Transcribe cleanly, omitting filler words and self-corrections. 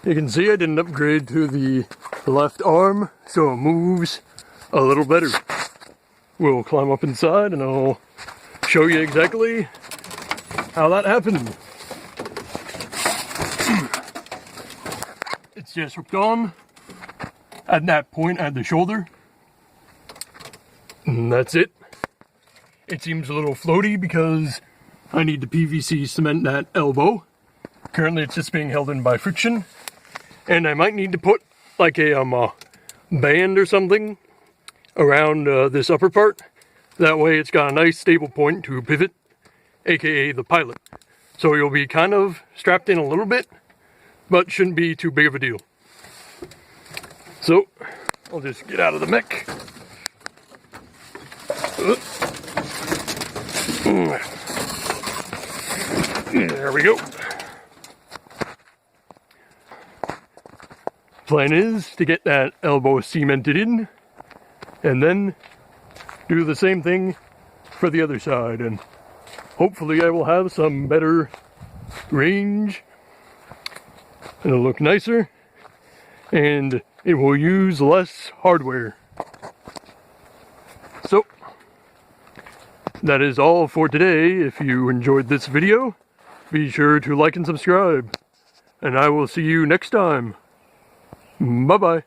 You can see I did an upgrade to the left arm, so it moves a little better. We'll climb up inside and I'll show you exactly how that happened. It's just hooked on at that point at the shoulder. And that's it. It seems a little floaty because I need to PVC cement that elbow. Currently it's just being held in by friction. And I might need to put like a band or something around this upper part. That way it's got a nice stable point to pivot, aka the pilot. So you'll be kind of strapped in a little bit, but shouldn't be too big of a deal. So I'll just get out of the mech. There we go. Plan is to get that elbow cemented in and then do the same thing for the other side, and hopefully I will have some better range. It'll look nicer and it will use less hardware. So that is all for today. If you enjoyed this video, be sure to like and subscribe, and I will see you next time. Bye-bye.